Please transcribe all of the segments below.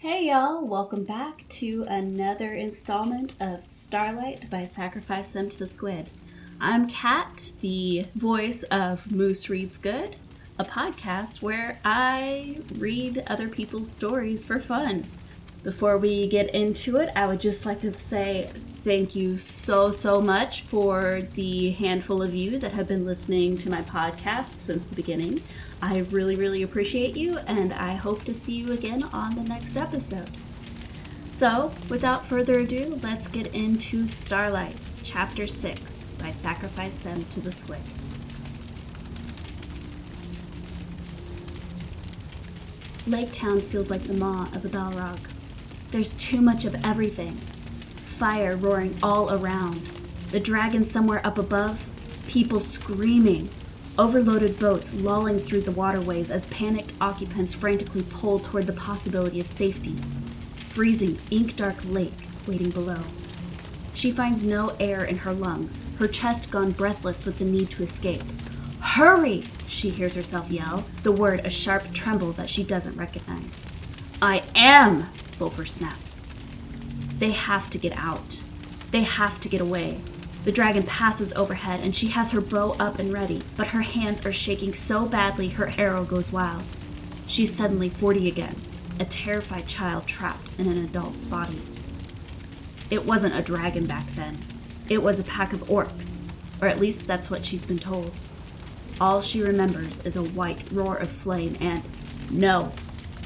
Hey y'all, welcome back to another installment of Starlight by Sacrifice Them to the Squid. I'm Kat, the voice of Moose Reads Good, a podcast where I read other people's stories for fun. Before we get into it, I would just like to say thank you so much for the handful of you that have been listening to my podcast since the beginning. I really appreciate you, and I hope to see you again on the next episode. So, without further ado, let's get into Starlight, Chapter 6, by Sacrifice Them to the Squid. Lake Town feels like the maw of a Balrog. There's too much of everything. Fire roaring all around. The dragon somewhere up above. People screaming. Overloaded boats lolling through the waterways as panicked occupants frantically pull toward the possibility of safety. Freezing, ink-dark lake waiting below. She finds no air in her lungs, her chest gone breathless with the need to escape. "Hurry!" she hears herself yell, the word a sharp tremble that she doesn't recognize. "I am!" Bolver snaps. They have to get out. They have to get away. The dragon passes overhead and she has her bow up and ready, but her hands are shaking so badly her arrow goes wild. She's suddenly 40 again, a terrified child trapped in an adult's body. It wasn't a dragon back then. It was a pack of orcs, or at least that's what she's been told. All she remembers is a white roar of flame and, no,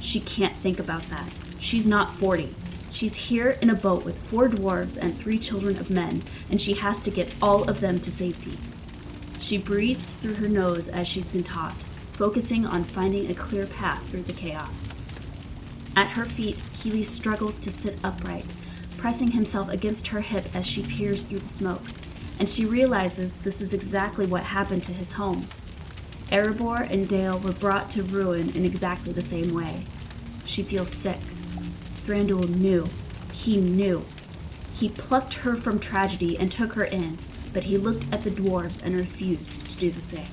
she can't think about that. She's not 40. She's here in a boat with 4 dwarves and 3 children of men, and she has to get all of them to safety. She breathes through her nose as she's been taught, focusing on finding a clear path through the chaos. At her feet, Keely struggles to sit upright, pressing himself against her hip as she peers through the smoke, and she realizes this is exactly what happened to his home. Erebor and Dale were brought to ruin in exactly the same way. She feels sick. Thranduil knew. He knew. He plucked her from tragedy and took her in, but he looked at the dwarves and refused to do the same.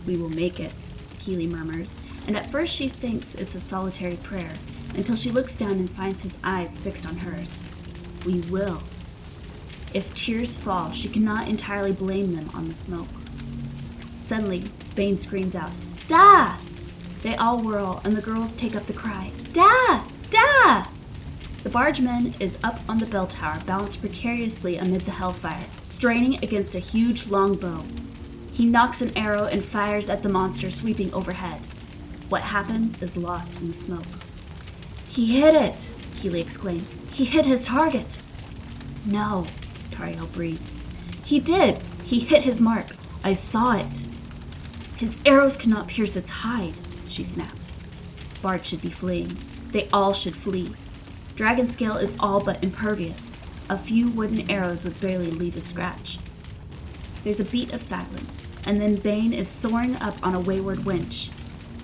"We will make it," Keely murmurs, and at first she thinks it's a solitary prayer, until she looks down and finds his eyes fixed on hers. "We will." If tears fall, she cannot entirely blame them on the smoke. Suddenly, Bane screams out, "Da!" They all whirl, and the girls take up the cry, "Da! Da!" The bargeman is up on the bell tower, balanced precariously amid the hellfire, straining against a huge longbow. He knocks an arrow and fires at the monster sweeping overhead. What happens is lost in the smoke. "He hit it!" Keely exclaims. "He hit his target!" "No," Tariel breathes. "He did! He hit his mark. I saw it." "His arrows cannot pierce its hide," she snaps. Bard should be fleeing. They all should flee. Dragon scale is all but impervious. A few wooden arrows would barely leave a scratch. There's a beat of silence, and then Bane is soaring up on a wayward winch.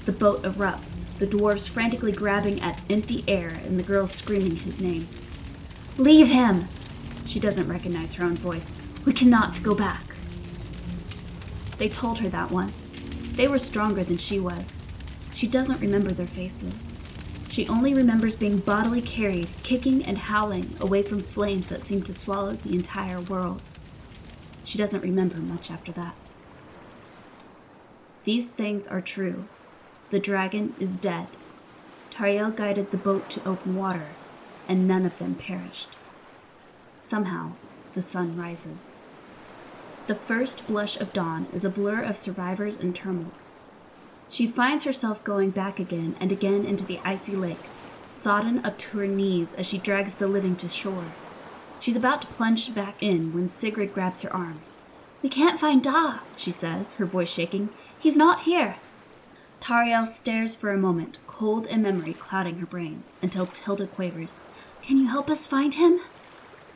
The boat erupts, the dwarves frantically grabbing at empty air and the girls screaming his name. "Leave him!" She doesn't recognize her own voice. "We cannot go back." They told her that once. They were stronger than she was. She doesn't remember their faces. She only remembers being bodily carried, kicking and howling, away from flames that seemed to swallow the entire world. She doesn't remember much after that. These things are true. The dragon is dead. Tariel guided the boat to open water, and none of them perished. Somehow, the sun rises. The first blush of dawn is a blur of survivors and turmoil. She finds herself going back again and again into the icy lake, sodden up to her knees as she drags the living to shore. She's about to plunge back in when Sigrid grabs her arm. "We can't find Da," she says, her voice shaking. "He's not here." Tariel stares for a moment, cold and memory clouding her brain, until Tilda quavers, "Can you help us find him?"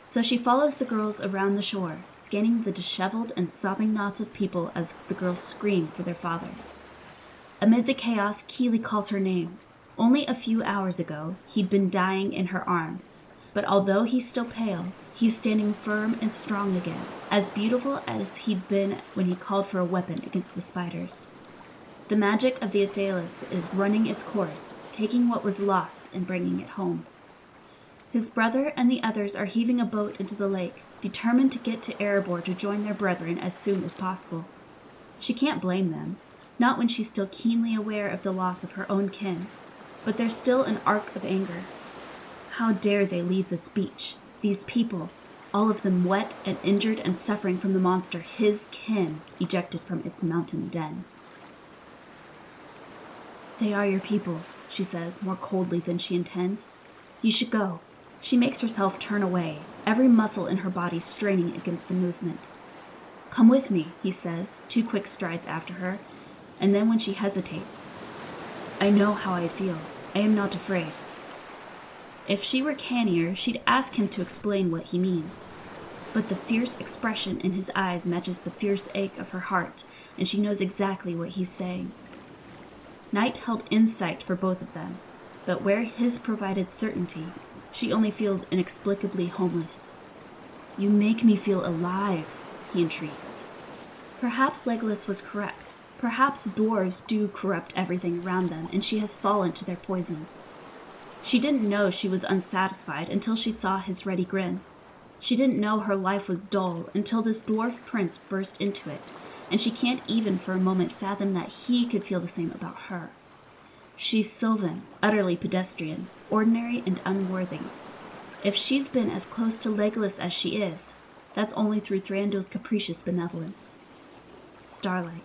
So she follows the girls around the shore, scanning the disheveled and sobbing knots of people as the girls scream for their father. Amid the chaos, Keely calls her name. Only a few hours ago, he'd been dying in her arms. But although he's still pale, he's standing firm and strong again, as beautiful as he'd been when he called for a weapon against the spiders. The magic of the Aethelus is running its course, taking what was lost and bringing it home. His brother and the others are heaving a boat into the lake, determined to get to Erebor to join their brethren as soon as possible. She can't blame them, not when she's still keenly aware of the loss of her own kin, but there's still an arc of anger. How dare they leave this beach, these people, all of them wet and injured and suffering from the monster his kin ejected from its mountain den. "They are your people," she says, more coldly than she intends. "You should go." She makes herself turn away, every muscle in her body straining against the movement. "Come with me," he says, 2 quick strides after her, and then when she hesitates, "I know how I feel. I am not afraid." If she were cannier, she'd ask him to explain what he means. But the fierce expression in his eyes matches the fierce ache of her heart, and she knows exactly what he's saying. Night held insight for both of them, but where his provided certainty, she only feels inexplicably homeless. "You make me feel alive," he entreats. Perhaps Legolas was correct. Perhaps dwarves do corrupt everything around them, and she has fallen to their poison. She didn't know she was unsatisfied until she saw his ready grin. She didn't know her life was dull until this dwarf prince burst into it, and she can't even for a moment fathom that he could feel the same about her. She's Sylvan, utterly pedestrian, ordinary and unworthy. If she's been as close to Legolas as she is, that's only through Thranduil's capricious benevolence. Starlight.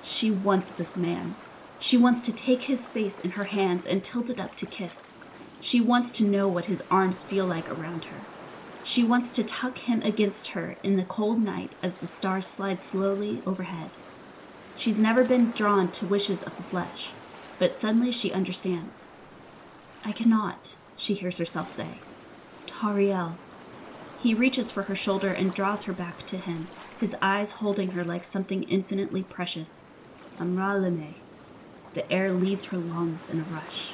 She wants this man. She wants to take his face in her hands and tilt it up to kiss. She wants to know what his arms feel like around her. She wants to tuck him against her in the cold night as the stars slide slowly overhead. She's never been drawn to wishes of the flesh, but suddenly she understands. "I cannot," she hears herself say. "Tariel." He reaches for her shoulder and draws her back to him, his eyes holding her like something infinitely precious. Amralime. The air leaves her lungs in a rush.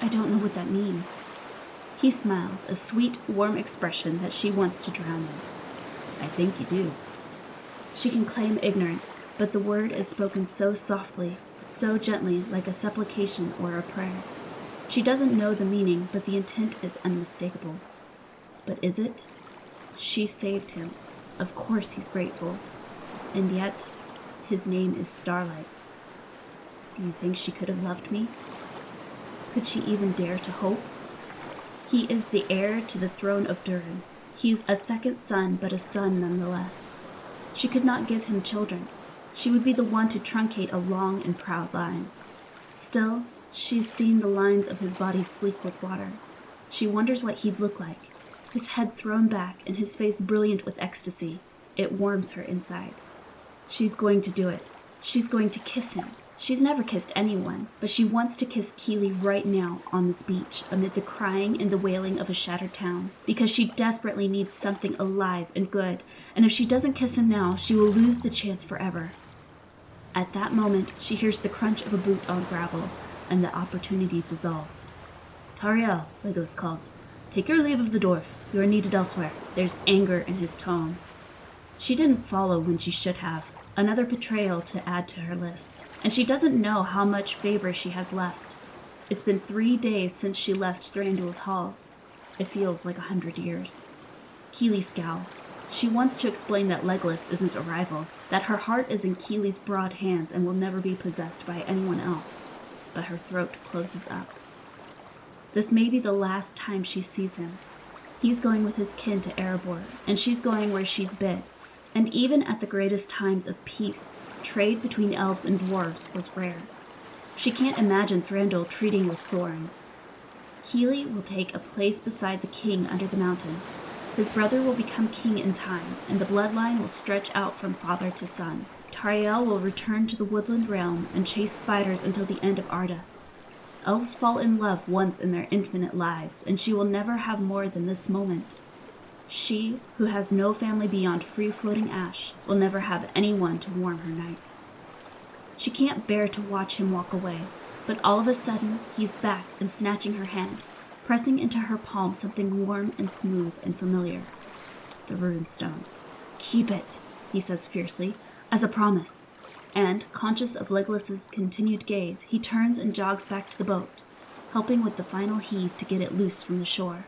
"I don't know what that means." He smiles, a sweet, warm expression that she wants to drown in. "I think you do." She can claim ignorance, but the word is spoken so softly, so gently, like a supplication or a prayer. She doesn't know the meaning, but the intent is unmistakable. But is it? She saved him. Of course he's grateful. And yet, his name is Starlight. Do you think she could have loved me? Could she even dare to hope? He is the heir to the throne of Durin. He's a second son, but a son nonetheless. She could not give him children. She would be the one to truncate a long and proud line. Still, she's seen the lines of his body sleek with water. She wonders what he'd look like, his head thrown back and his face brilliant with ecstasy. It warms her inside. She's going to do it. She's going to kiss him. She's never kissed anyone, but she wants to kiss Keeley right now on this beach, amid the crying and the wailing of a shattered town, because she desperately needs something alive and good, and if she doesn't kiss him now, she will lose the chance forever. At that moment, she hears the crunch of a boot on gravel, and the opportunity dissolves. "Tariel," Legolas calls. "Take your leave of the dwarf. You are needed elsewhere." There's anger in his tone. She didn't follow when she should have. Another betrayal to add to her list. And she doesn't know how much favor she has left. It's been 3 days since she left Thranduil's halls. It feels like 100 years. Keeley scowls. She wants to explain that Legolas isn't a rival, that her heart is in Keeley's broad hands and will never be possessed by anyone else. But her throat closes up. This may be the last time she sees him. He's going with his kin to Erebor, and she's going where she's been. And even at the greatest times of peace, trade between elves and dwarves was rare. She can't imagine Thranduil treating with Thorin. Keeley will take a place beside the king under the mountain. His brother will become king in time, and the bloodline will stretch out from father to son. Tariel will return to the woodland realm and chase spiders until the end of Arda. Elves fall in love once in their infinite lives, and she will never have more than this moment. She, who has no family beyond free-floating ash, will never have anyone to warm her nights. She can't bear to watch him walk away, but all of a sudden, he's back and snatching her hand, pressing into her palm something warm and smooth and familiar. The runestone. "Keep it," he says fiercely, "as a promise." and, conscious of Legolas's continued gaze, he turns and jogs back to the boat, helping with the final heave to get it loose from the shore.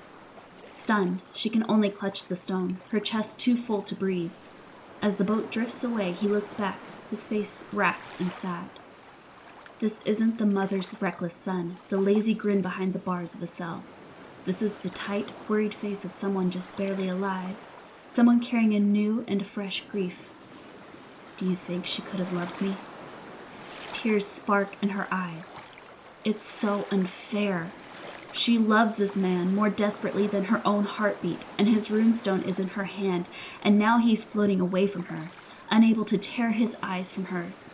Stunned, she can only clutch the stone, her chest too full to breathe. As the boat drifts away, he looks back, his face racked and sad. This isn't the mother's reckless son, the lazy grin behind the bars of a cell. This is the tight, worried face of someone just barely alive, someone carrying a new and fresh grief. Do you think she could have loved me? Tears spark in her eyes. It's so unfair. She loves this man more desperately than her own heartbeat, and his runestone is in her hand, and now he's floating away from her, unable to tear his eyes from hers.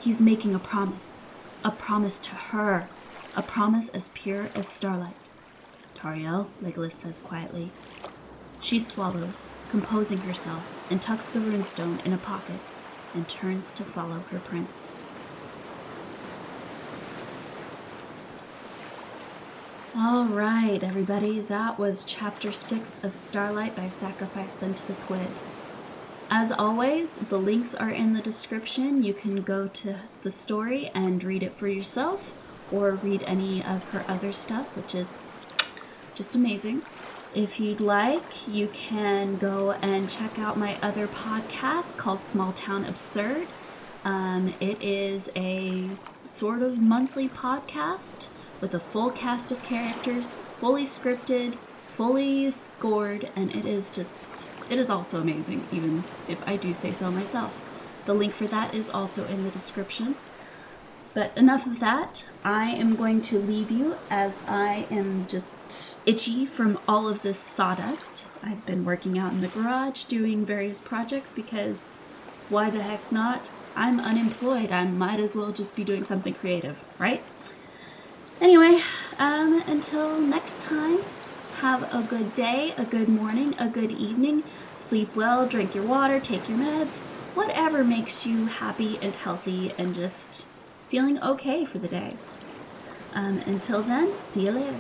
He's making a promise to her, a promise as pure as starlight. Tauriel, Legolas says quietly. She swallows, composing herself, and tucks the runestone in a pocket, and turns to follow her prince. All right, everybody, that was Chapter 6 of Starlight by Sacrifice Them to the Squid. As always, the links are in the description. You can go to the story and read it for yourself, or read any of her other stuff, which is just amazing. If you'd like, you can go and check out my other podcast called Small Town Absurd. It is a sort of monthly podcast with a full cast of characters, fully scripted, fully scored, and it is also amazing, even if I do say so myself. The link for that is also in the description. But enough of that. I am going to leave you as I am just itchy from all of this sawdust. I've been working out in the garage doing various projects because why the heck not? I'm unemployed. I might as well just be doing something creative, right? Anyway, until next time, have a good day, a good morning, a good evening. Sleep well, drink your water, take your meds, whatever makes you happy and healthy and just feeling okay for the day. Until then, see you later.